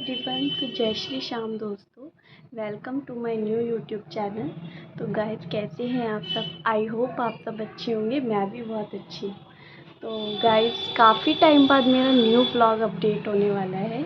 Everyone, तो जय श्री श्याम दोस्तों। Welcome to my new YouTube channel. तो गाइस, कैसे हैं आप सब? आई होप आप सब अच्छे होंगे। मैं भी बहुत अच्छी हूँ। तो गाइस, काफ़ी टाइम बाद मेरा न्यू व्लॉग अपडेट होने वाला है।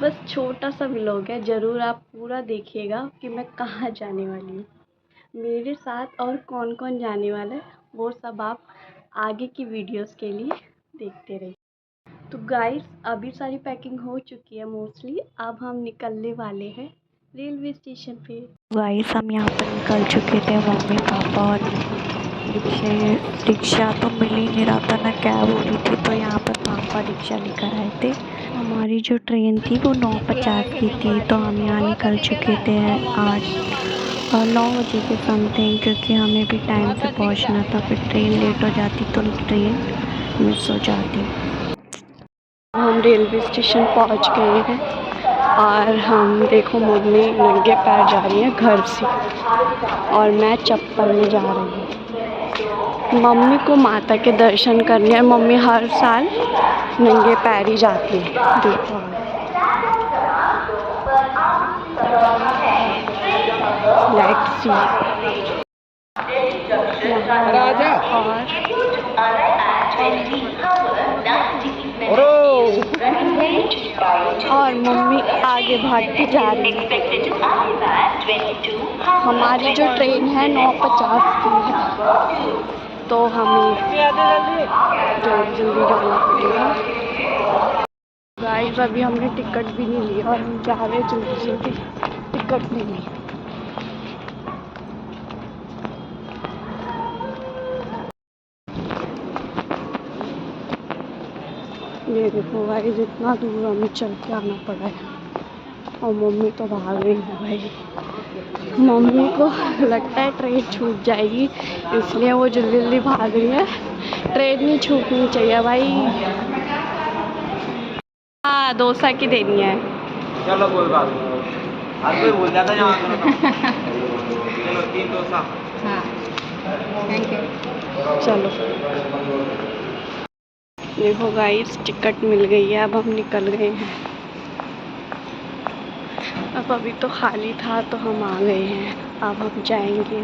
बस छोटा सा व्लॉग है, ज़रूर आप पूरा देखिएगा कि मैं कहाँ जाने वाली हूँ, मेरे साथ और कौन कौन जाने वाला है, वो सब आप आगे की वीडियोज़ के लिए देखते रहिए। तो गाइस, अभी सारी पैकिंग हो चुकी है मोस्टली। अब हम निकलने वाले हैं रेलवे स्टेशन पे। गाइस, हम यहाँ पर निकल चुके थे, मम्मी पापा और रिक्शा तो मिल ही नहीं रहा था, ना कैब हो रही थी, तो यहाँ पर पापा रिक्शा लेकर आए थे। हमारी जो ट्रेन थी वो 9:50 की थी, तो हम यहाँ निकल चुके थे 9 बजे के समथिंग, क्योंकि हमें भी टाइम से पहुँचना था। फिर ट्रेन लेट हो जाती तो ट्रेन मिस हो जाती। हम रेलवे स्टेशन पहुंच गए हैं और हम देखो, मम्मी नंगे पैर जा रही है घर से और मैं चप्पल में जा रही हूँ। मम्मी को माता के दर्शन करने, और मम्मी हर साल नंगे पैर ही जाती है। देखो, लेट्स सी। और मम्मी आगे भागती जा रही है। हमारी जो ट्रेन है 9:50 की है, तो हमें जल्दी जाना पड़ेगा। गाइस, अभी हमने टिकट भी नहीं लिया और हम जा रहे जल्दी टिकट नहीं ली। ये देखो भाई, जितना दूर हमें चल के आना पड़ा है, और मम्मी तो भाग रही है भाई। मम्मी को लगता है ट्रेन छूट जाएगी, इसलिए वो जल्दी जल्दी भाग रही है। ट्रेन नहीं छूटनी चाहिए भाई। हाँ, डोसा की देनी है। चलो कोई बात नहीं, हर कोई भूल जाता है यहाँ चलो 3 डोसा। हाँ, थैंक यू। चलो, देखो गाइस, टिकट मिल गई है, अब हम निकल गए हैं। अब अभी तो खाली था तो हम आ गए हैं। अब हम जाएंगे।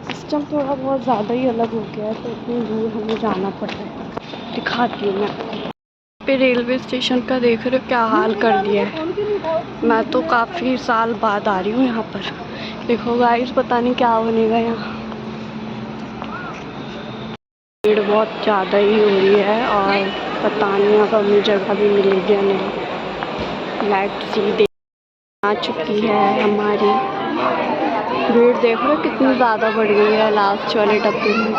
सिस्टम थोड़ा बहुत ज़्यादा ही अलग हो गया है, तो इतनी दूर हमें जाना पड़ रहा है। दिखाती हूँ मैं आपको। पे रेलवे स्टेशन का देख रहे हो क्या हाल कर दिया है। मैं तो काफ़ी साल बाद आ रही हूँ यहाँ पर। देखो गाइस, पता नहीं क्या बनेगा यहाँ। भीड़ बहुत ज़्यादा ही हो रही है और पता नहीं अब हमें जगह भी मिलेगी या नहीं। लाइट सीधे आ चुकी है हमारी। भीड़ देख रहे हो कितनी ज़्यादा बढ़ गई है लास्ट वाले डब्बे में।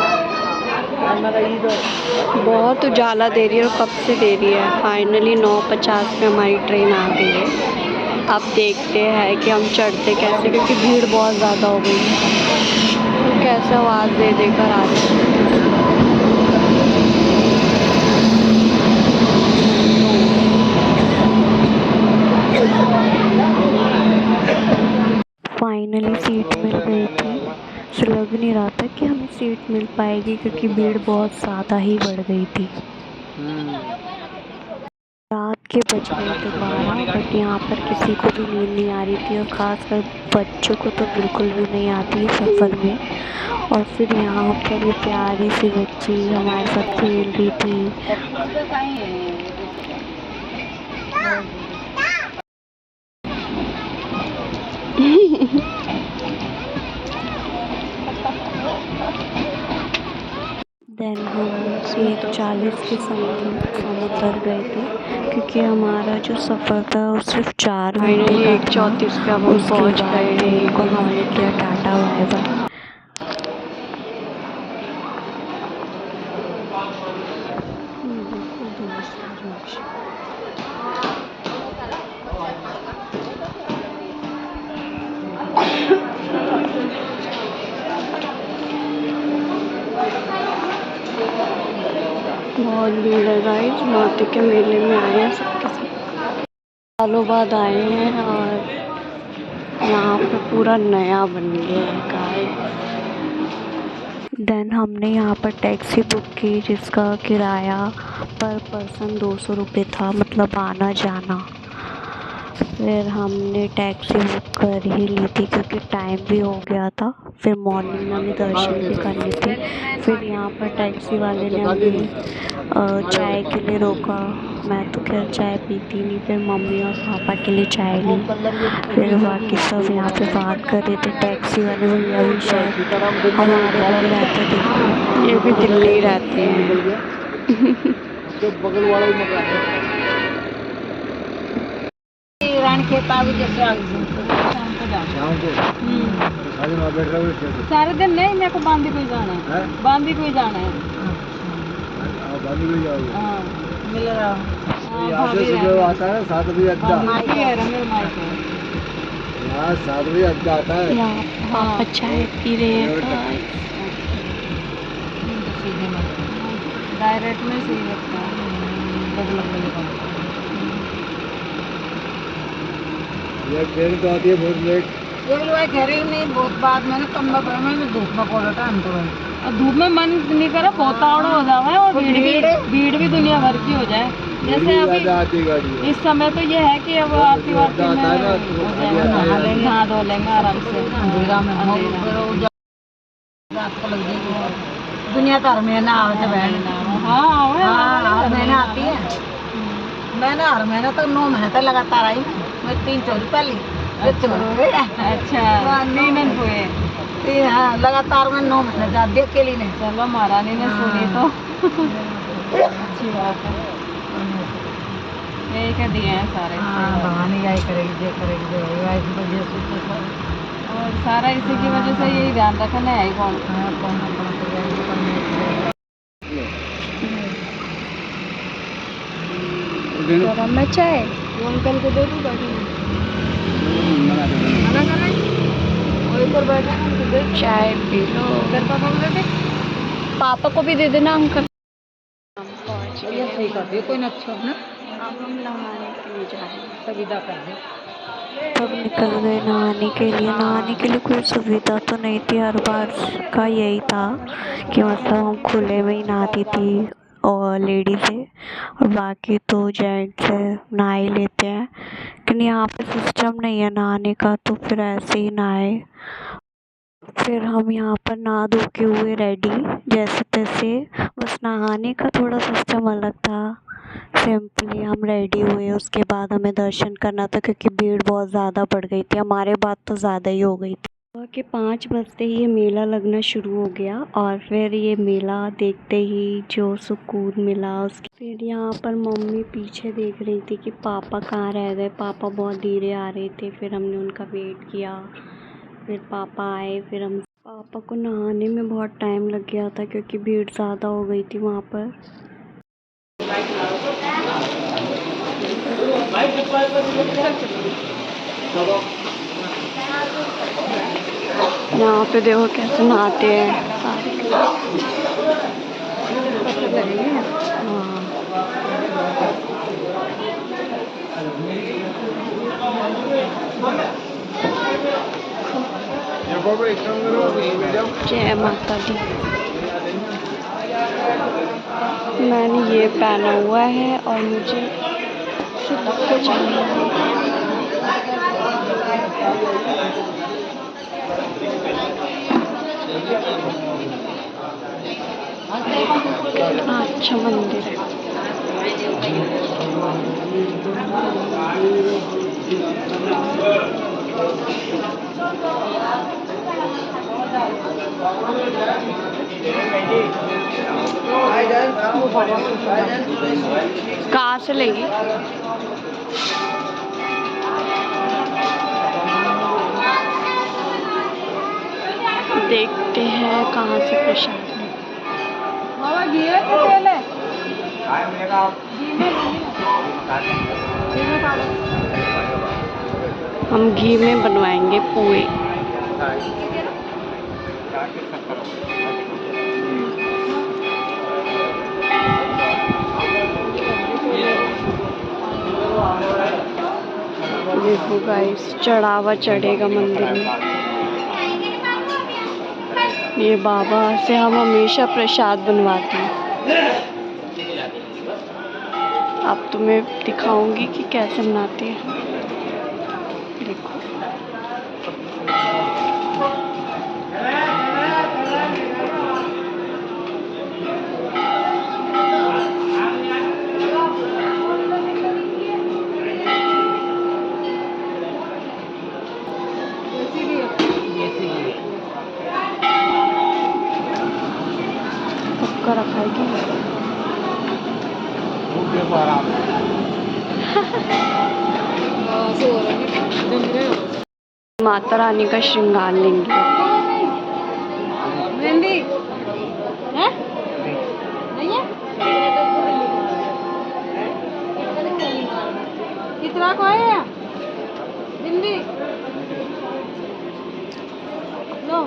बहुत उजाला दे रही है और कब से दे रही है। फाइनली 9:50 में हमारी ट्रेन आ गई है। अब देखते हैं कि हम चढ़ते कैसे, क्योंकि भीड़ बहुत ज़्यादा हो गई है। कैसे आवाज़ दे देकर आ रहे हैं। फाइनली सीट मिल गई थी। तो लग नहीं रहा था कि हमें सीट मिल पाएगी, क्योंकि भीड़ बहुत ज़्यादा ही बढ़ गई थी। रात के बज गए थे 12, बट यहाँ पर किसी को भी नींद नहीं आ रही थी, और ख़ासकर बच्चों को तो बिल्कुल भी नहीं आती है सफ़र में। और फिर यहाँ पर ये प्यारी सी बच्ची हमारे साथ खेल रही थी। देन हम 1:40 के समथिंग उतर गए थे, क्योंकि हमारा जो सफ़र था वो सिर्फ 4 घंटे का था। 1:34 पे हम पहुँच गए थे, को हमने किया टाटा बाय बाय। बहुत भीड़ है गाइस। माता के मेले में आए हैं सबके सब, सालों बाद आए हैं, और यहाँ पे पूरा नया बन गया है गाइस। देन हमने यहाँ पर टैक्सी बुक की, जिसका किराया पर पर्सन 200 रुपये था, मतलब आना जाना। फिर हमने टैक्सी बुक कर ही ली थी क्योंकि टाइम भी हो गया था। फिर मॉर्निंग में हमें दर्शन भी करने थे। फिर यहाँ पर टैक्सी वाले ने हमें चाय के लिए रोका। मैं तो खैर चाय पीती नहीं। फिर मम्मी और पापा के लिए चाय ली। फिर बाकी सब यहाँ पे बात कर रहे थे। टैक्सी वाले भैया भी शायद हमारे में रहते। देखो ये भी दिल्ली रहते हैं। बगल वाला ही मकान है। रानी खेत आ गई जैसे आ गई शाम को जाओ। शाम को सारे वहाँ बैठ रहे सारे दिन नहीं, मेरे को बांदी कोई जाना है। बांदी कोई जाना है। बांदी कोई जाओगे? हाँ मिल रहा है। यहाँ से सुबह आता है 7 बजे अड्डा। माइक है मेरे माइक है। यहाँ 7 बजे अड्डा आता है। यहाँ पापा चाय पी रहे हैं। डायरेक्ट में सही लगता है। ये ट्रेन तो आती है बहुत लेट। एक लोग कह रही नहीं बहुत बाद में कम में धूप में कोड़ा टाइम तो है और धूप में मन नहीं करा बहुत तावड़ा हो जाए और भीड़ भी दुनिया भर की हो जाए। जैसे अभी इस समय तो ये है कि अब आती वाती में नहा लेंगे, नहा धो लेंगे आराम से। अंधेरा में रात को लग जाएगी दुनिया भर में ना आवे बहन। हाँ हर महीना आती है। मैंने हर महीना तो 9 महीने तक लगातार आई। मैं 3 चोरी पहली चोर हो गए। अच्छा 3 हुए। हाँ लगातार मैं 9 महीने जा देख के लिए नहीं। चलो महारानी ने सुनी तो अच्छी बात है। यही कर दिए हैं सारे। भवानी गाय करेगी जो करेगी जो और सारा इसी की वजह से यही ध्यान रखना है कौन गरम में चाय वो अंकल को दे दूँ बैठे मना कर रहे वहीं पर बैठे चाय पी लो। घर पापा को दे दे। पापा को भी दे देना अंकल। ये सही कर दे कोई ना अच्छा ना। अब हम नहाने के लिए जा रहे हैं। सुविधा कर दे। तब निकल गए नहाने के लिए। नहाने के लिए कोई सुविधा तो नहीं थी। हर बार का यही था कि मतलब हम खुले में ही नहाती थी और लेडीज़ें और बाकी तो जेंट्स नहा ही लेते हैं। लेकिन यहाँ पे सिस्टम नहीं है नहाने का तो फिर ऐसे ही नहाए। फिर हम यहाँ पर नहा धो के हुए रेडी जैसे तैसे। बस नहाने का थोड़ा सिस्टम अलग था। सिंपली हम रेडी हुए। उसके बाद हमें दर्शन करना था क्योंकि भीड़ बहुत ज़्यादा बढ़ गई थी। हमारे बाद तो ज़्यादा ही हो गई थी। सुबह के 5 बजते ही ये मेला लगना शुरू हो गया और फिर ये मेला देखते ही जो सुकून मिला उसके। फिर यहाँ पर मम्मी पीछे देख रही थी कि पापा कहाँ रह गए। पापा बहुत धीरे आ रहे थे। फिर हमने उनका वेट किया। फिर पापा आए। फिर हम पापा को नहाने में बहुत टाइम लग गया था क्योंकि भीड़ ज़्यादा हो गई थी वहाँ पर। यहाँ पे देखो कैसे नहाते हैं सारे। हाँ जय माता दी। मैंने ये पहना हुआ है और मुझे कुछ अच्छा मंदिर है। कहाँ से लेगी? देखते हैं कहाँ से प्रसाद हम घी में बनवाएंगे पुए। देखो गाइस चढ़ावा चढ़ेगा मंदिर में। ये बाबा से हम हमेशा प्रसाद बनवाते हैं। अब तुम्हें दिखाऊंगी कि कैसे बनाते हैं। देखो पक्का रखा है कि माता रानी का श्रृंगार लेंगे। मेहंदी है नहीं है कितना को है बिंदी लो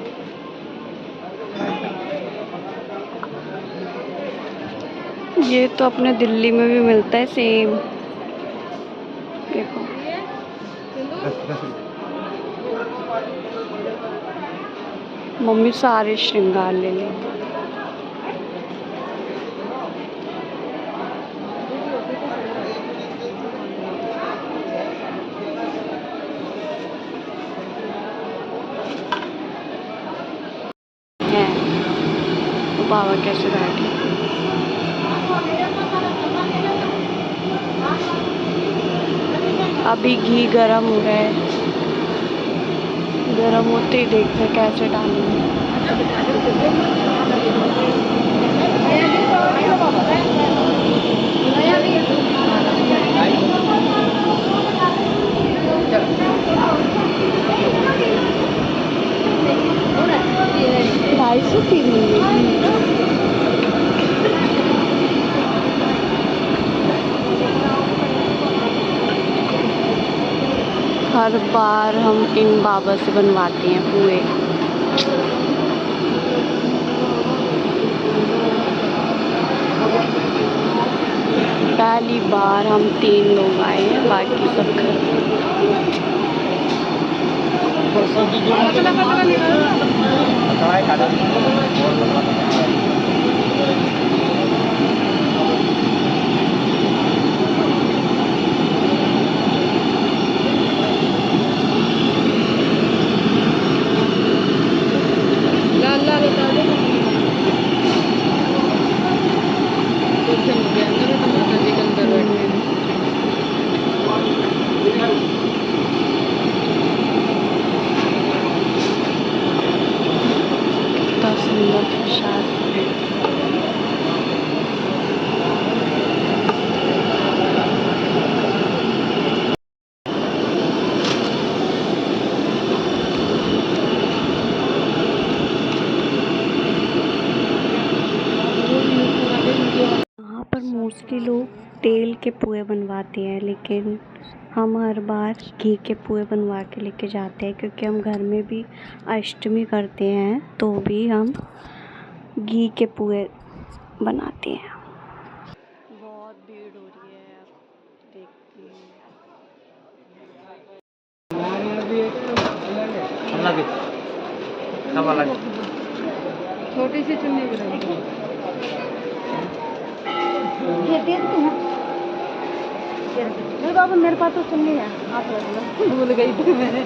ये तो अपने दिल्ली में भी मिलता है सेम। देखो मम्मी सारे श्रृंगार ले लेंगे। है तो बाबा कैसे बैठे। अभी घी गरम हो रहा है, गरम होते ही देखते कैसे डालेंगे। ढाई सौ तीन हर बार हम इन बाबा से बनवाते हैं पुए। पहली बार हम 3 लोग आए हैं, बाकी सब घर। कितना सुंदर प्रसाद। यहाँ पर मोस्टली लोग तेल के पुए बनवाते हैं, लेकिन हम हर बार घी के पुए बनवा के लेके जाते हैं, क्योंकि हम घर में भी अष्टमी करते हैं तो भी हम घी के पुए बनाते हैं। बहुत भीड़ हो रही है, अब देखते हैं। छोटी सी चुन्नी नहीं बाबा मेरे पास तो चुन्नी है, आप रख लो। भूल गई थी मैंने।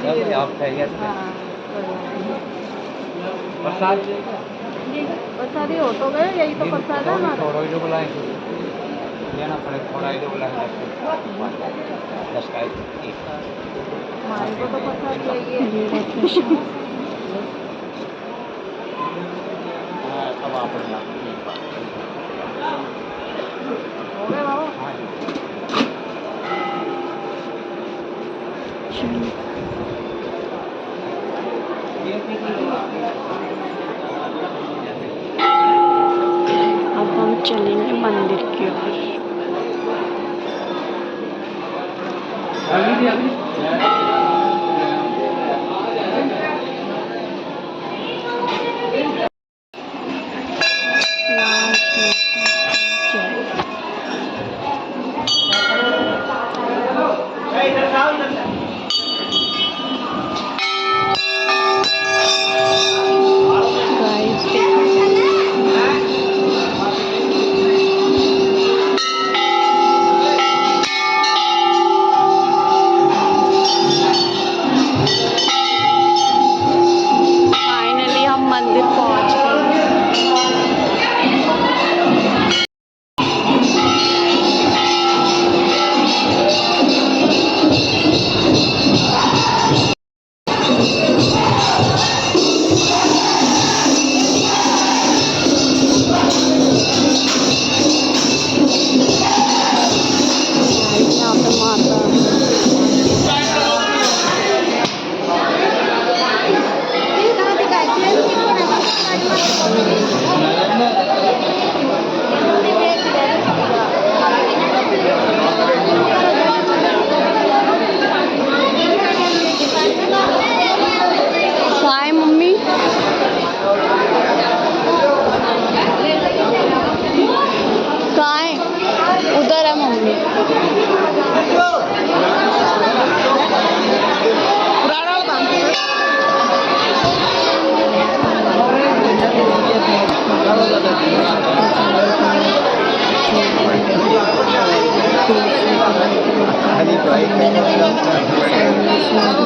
प्रसाद हो तो गए, यही तो प्रसाद है हमारा। हमारे को तो प्रसाद चाहिए। हो गए बाबा। अब हम चलेंगे मंदिर की ओर।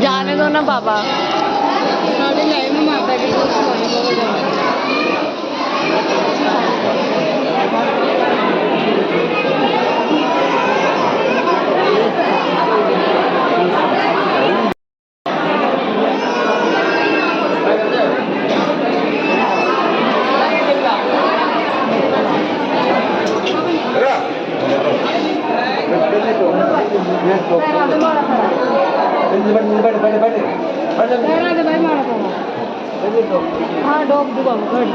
जाने दो ना बाबा। माता की हाँ डॉग दो बाबू घड़ी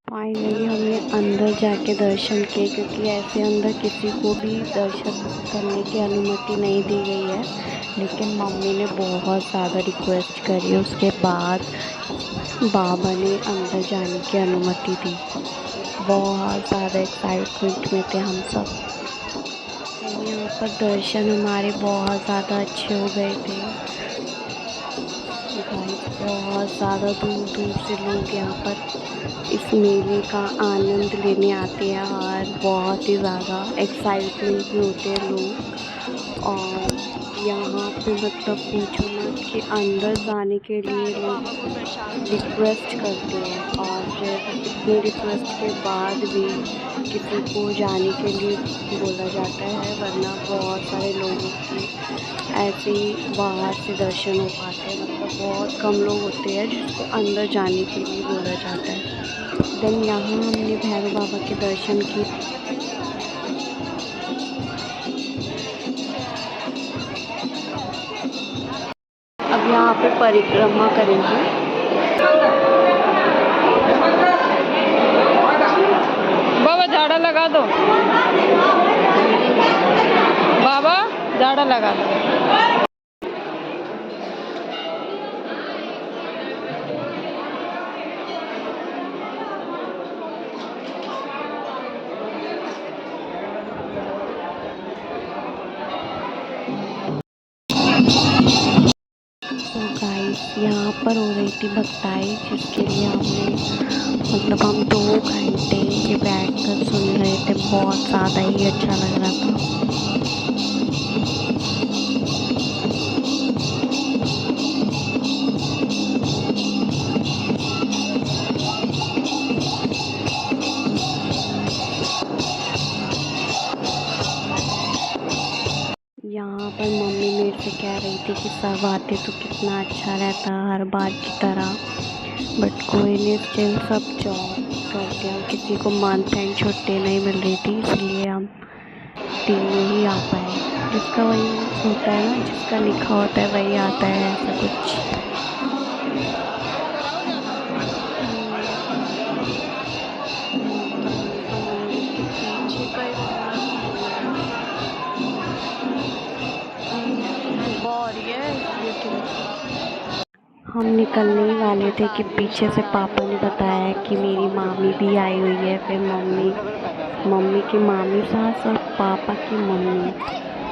फाइनली हमने अंदर जाके दर्शन किए, क्योंकि ऐसे अंदर किसी को भी दर्शन करने की अनुमति नहीं दी गई है। लेकिन मम्मी ने बहुत ज़्यादा रिक्वेस्ट करी, उसके बाद बाबा ने अंदर जाने की अनुमति दी। बहुत ज़्यादा एक्साइटमेंट में थे हम सब। यहाँ पर दर्शन हमारे बहुत ज़्यादा अच्छे हो गए थे। बहुत ज़्यादा दूर दूर से लोग यहाँ पर इस मेले का आनंद लेने आते हैं और बहुत ही ज़्यादा एक्साइटमेंट में होते हैं लोग। और यहाँ पे मतलब पूछो मत कि अंदर जाने के लिए लोग रिक्वेस्ट करते हैं, और फिर इतने रिक्वेस्ट के बाद भी किसी को जाने के लिए बोला जाता है, वरना बहुत सारे लोगों की ऐसे ही बाहर से दर्शन हो पाते हैं। मतलब बहुत कम लोग होते हैं जिसको अंदर जाने के लिए बोला जाता है। देन यहाँ हमने भैरव बाबा के दर्शन किए। अब यहाँ पे परिक्रमा करेंगे। बाबा झाड़ा लगा दो, बाबा झाड़ा लगा दो। यहाँ पर हो रही थी भक्ताई, जिसके लिए हमने मतलब हम 2 घंटे के बैठकर सुन रहे थे। बहुत ज़्यादा ही अच्छा लग रहा था। यहाँ पर मम्मी मेरे से कह रही थी कि सब आते तो कितना अच्छा रहता हर बार की तरह, बट कोई नहीं, स्टिल सब जॉब करते हैं। किसी को मंथ एंड छुट्टी नहीं मिल रही थी, इसलिए हम तीनों ही आ पाए। जिसका वही होता है ना, जिसका लिखा होता है वही आता है, ऐसा कुछ। हम निकलने ही वाले थे कि पीछे से पापा ने बताया कि मेरी मामी भी आई हुई है। फिर मम्मी की मामी सास और पापा की मम्मी,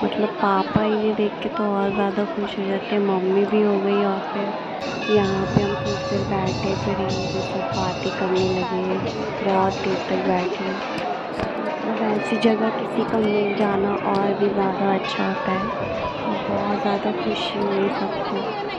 मतलब पापा इन्हें देख के तो और ज़्यादा खुश हो जाते हैं, मम्मी भी हो गई। और फिर यहाँ पे हम कुछ देर बैठे, फिर इनसे सब बातें करने लगे, बहुत देर तक बैठे। मतलब ऐसी जगह किसी को मिल जाना और भी ज़्यादा अच्छा होता है। बहुत ज़्यादा खुशी हुई सबको।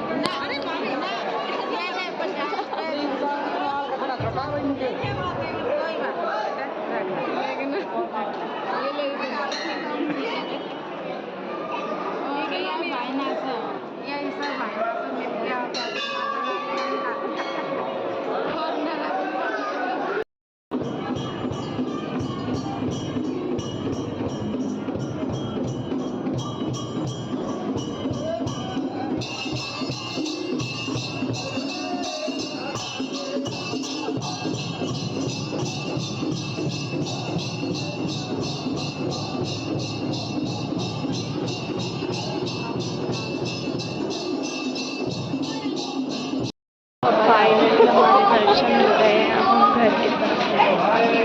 फाइनली हमारे दर्शन हो गए हैं, अब हम घर की तरफ जाएंगे।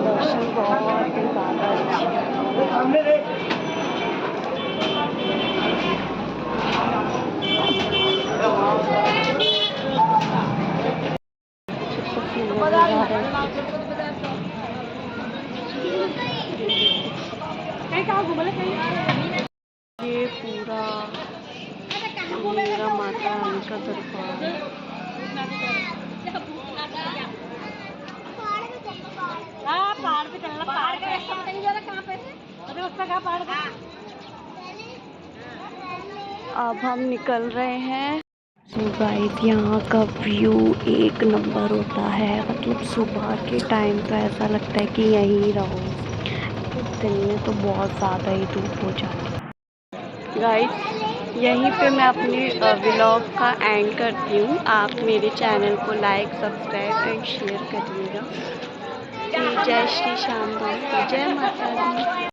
दर्शन बहुत ही ज़्यादा अच्छे ये पूरा मेरा माता रानी का दरबार है। अब हम निकल रहे हैं। सो गाइस, यहाँ का व्यू एक नंबर होता है। मतलब सुबह के टाइम तो ऐसा लगता है कि यहीं रहो, दिन में तो बहुत ज़्यादा ही धूप हो जाती है। गाइस, यहीं पे मैं अपने व्लॉग का एंड करती हूँ। आप मेरे चैनल को लाइक, सब्सक्राइब एंड शेयर करिएगा। जय श्री श्याम दोस्तों, जय माता दी।